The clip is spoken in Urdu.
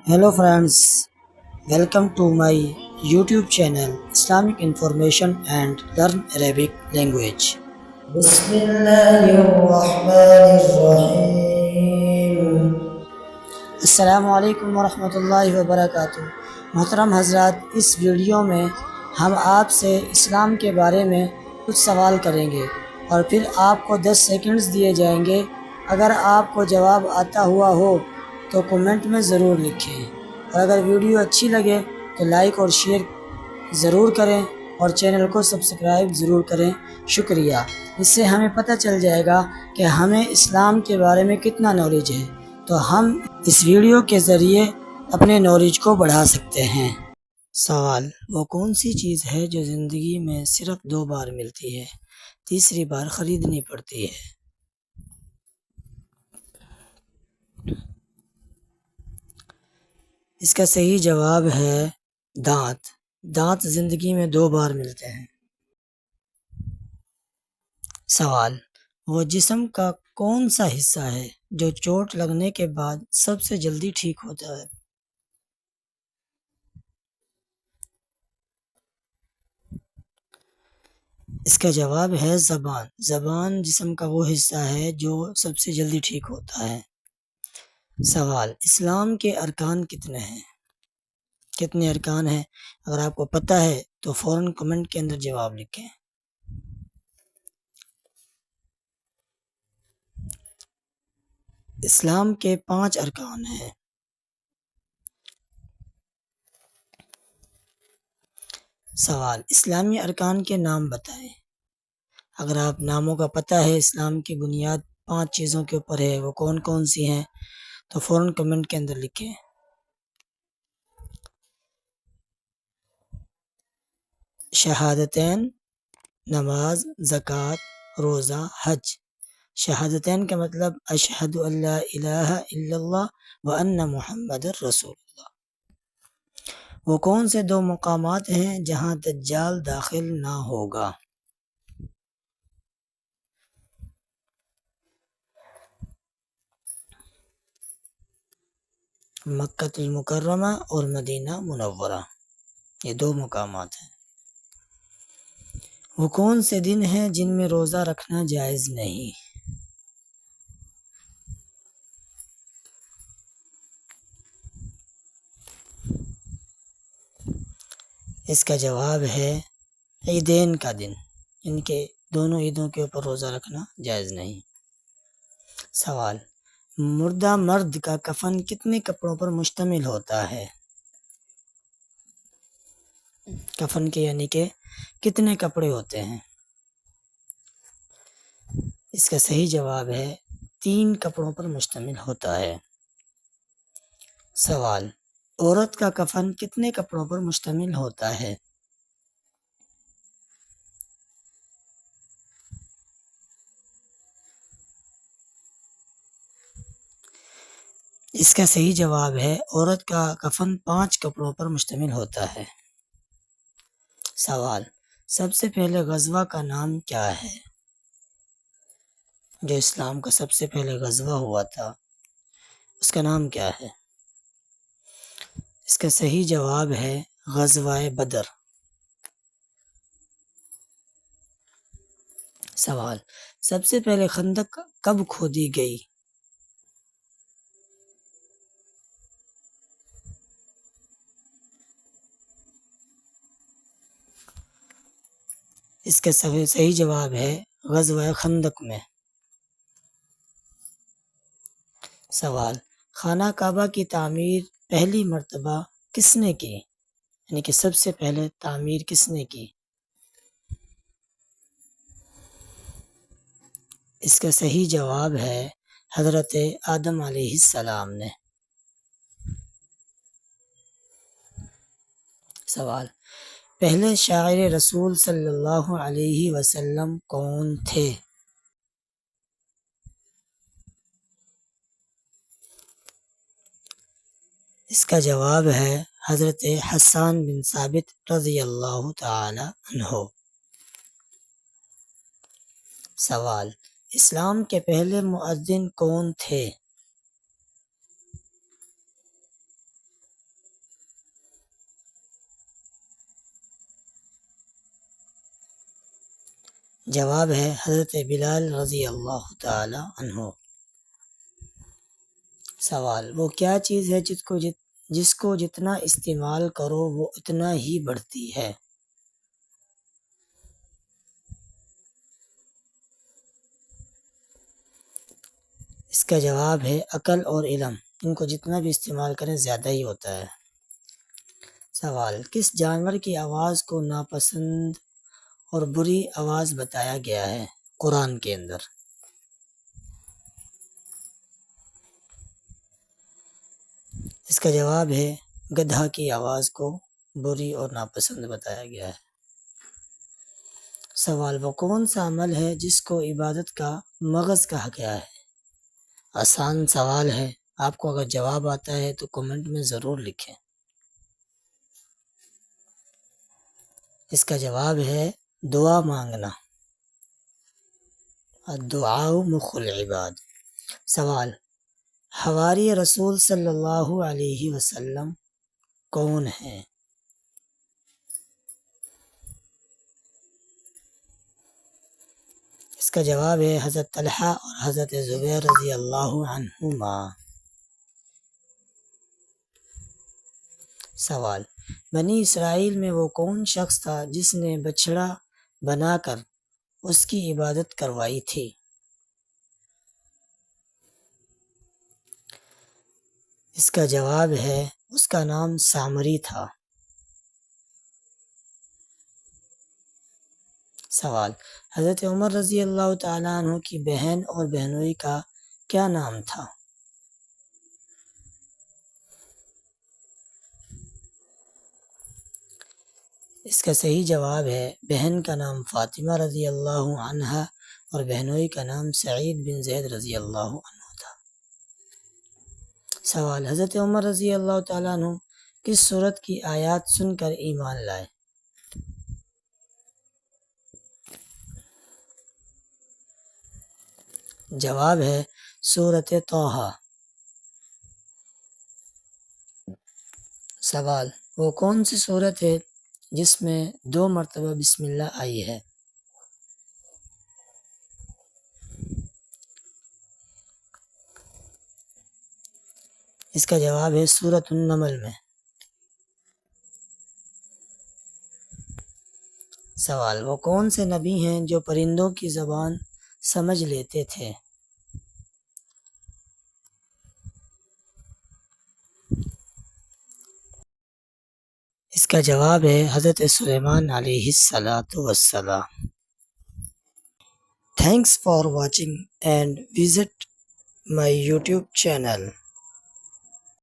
Hello friends, welcome to my YouTube channel Islamic Information and Learn Arabic Language. Bismillahirrahmanirrahim. السلام علیکم ورحمۃ اللہ وبرکاتہ۔ محترم حضرات، اس ویڈیو میں ہم آپ سے اسلام کے بارے میں کچھ سوال کریں گے اور پھر آپ کو 10 سیکنڈز دیے جائیں گے۔ اگر آپ کو جواب آتا ہوا ہو تو کومنٹ میں ضرور لکھیں، اور اگر ویڈیو اچھی لگے تو لائک اور شیئر ضرور کریں اور چینل کو سبسکرائب ضرور کریں۔ شکریہ۔ اس سے ہمیں پتہ چل جائے گا کہ ہمیں اسلام کے بارے میں کتنا نالج ہے، تو ہم اس ویڈیو کے ذریعے اپنے نالج کو بڑھا سکتے ہیں۔ سوال: وہ کون سی چیز ہے جو زندگی میں صرف 2 بار ملتی ہے، تیسری بار خریدنی پڑتی ہے؟ اس کا صحیح جواب ہے دانت۔ دانت زندگی میں 2 بار ملتے ہیں۔ سوال: وہ جسم کا کون سا حصہ ہے جو چوٹ لگنے کے بعد سب سے جلدی ٹھیک ہوتا ہے؟ اس کا جواب ہے زبان۔ زبان جسم کا وہ حصہ ہے جو سب سے جلدی ٹھیک ہوتا ہے۔ سوال: اسلام کے ارکان کتنے ہیں؟ کتنے ارکان ہیں؟ اگر آپ کو پتہ ہے تو فوراً کمنٹ کے اندر جواب لکھیں۔ اسلام کے 5 ارکان ہیں۔ سوال: اسلامی ارکان کے نام بتائیں۔ اگر آپ ناموں کا پتہ ہے، اسلام کی بنیاد 5 چیزوں کے اوپر ہے، وہ کون کون سی ہیں تو فوراً کمنٹ کے اندر لکھیں۔ شہادتین، نماز، زکوٰۃ، روزہ، حج۔ شہادتین کا مطلب اشہد ان لا الہ الا اللہ وان محمد رسول اللہ۔ وہ کون سے 2 مقامات ہیں جہاں دجال داخل نہ ہوگا؟ مکہ المکرمہ اور مدینہ منورہ، یہ 2 مقامات ہیں۔ وہ کون سے دن ہیں جن میں روزہ رکھنا جائز نہیں؟ اس کا جواب ہے عیدین کا دن، ان کے دونوں عیدوں کے اوپر روزہ رکھنا جائز نہیں۔ سوال: مردہ مرد کا کفن کتنے کپڑوں پر مشتمل ہوتا ہے؟ کفن کے یعنی کہ کتنے کپڑے ہوتے ہیں؟ اس کا صحیح جواب ہے 3 کپڑوں پر مشتمل ہوتا ہے۔ سوال: عورت کا کفن کتنے کپڑوں پر مشتمل ہوتا ہے؟ اس کا صحیح جواب ہے عورت کا کفن 5 کپڑوں پر مشتمل ہوتا ہے۔ سوال: سب سے پہلے غزوہ کا نام کیا ہے؟ جو اسلام کا سب سے پہلے غزوہ ہوا تھا اس کا نام کیا ہے؟ اس کا صحیح جواب ہے غزوہ بدر۔ سوال: سب سے پہلے خندق کب کھودی گئی؟ اس کا صحیح جواب ہے غزوہ خندق میں۔ سوال: خانہ کعبہ کی تعمیر پہلی مرتبہ کس نے کی؟ یعنی کہ سب سے پہلے تعمیر کس نے کی؟ اس کا صحیح جواب ہے حضرت آدم علیہ السلام نے۔ سوال: پہلے شاعر رسول صلی اللہ علیہ وسلم کون تھے؟ اس کا جواب ہے حضرت حسان بن ثابت رضی اللہ تعالی عنہ۔ سوال: اسلام کے پہلے مؤذن کون تھے؟ جواب ہے حضرت بلال رضی اللہ تعالی عنہ۔ سوال، وہ کیا چیز ہے جس کو جتنا استعمال کرو وہ اتنا ہی بڑھتی ہے؟ اس کا جواب ہے عقل اور علم، ان کو جتنا بھی استعمال کریں زیادہ ہی ہوتا ہے۔ سوال، کس جانور کی آواز کو ناپسند اور بری آواز بتایا گیا ہے قرآن کے اندر؟ اس کا جواب ہے گدھا کی آواز کو بری اور ناپسند بتایا گیا ہے۔ سوال، وہ کون سا عمل ہے جس کو عبادت کا مغز کہا گیا ہے؟ آسان سوال ہے، آپ کو اگر جواب آتا ہے تو کمنٹ میں ضرور لکھیں۔ اس کا جواب ہے دعا مانگنا، الدعاء مخ العباد۔ سوال، حواری رسول صلی اللہ علیہ وسلم کون ہیں؟ اس کا جواب ہے حضرت طلحہ اور حضرت زبیر رضی اللہ عنہما۔ سوال، بنی اسرائیل میں وہ کون شخص تھا جس نے بچڑا بنا کر اس کی عبادت کروائی تھی؟ اس کا جواب ہے اس کا نام سامری تھا۔ سوال، حضرت عمر رضی اللہ تعالیٰ عنہ کی بہن اور بہنوئی کا کیا نام تھا؟ اس کا صحیح جواب ہے بہن کا نام فاطمہ رضی اللہ عنہا اور بہنوئی کا نام سعید بن زید رضی اللہ عنہ تھا۔ سوال، حضرت عمر رضی اللہ تعالیٰ عنہ کس سورت کی آیات سن کر ایمان لائے؟ جواب ہے سورت طٰہٰ۔ سوال، وہ کون سی سورت ہے جس میں 2 مرتبہ بسم اللہ آئی ہے؟ اس کا جواب ہے سورۃ النمل میں۔ سوال، وہ کون سے نبی ہیں جو پرندوں کی زبان سمجھ لیتے تھے؟ اس کا جواب ہے حضرت سلیمان علیہ السلام۔ Thanks for watching and visit my YouTube channel.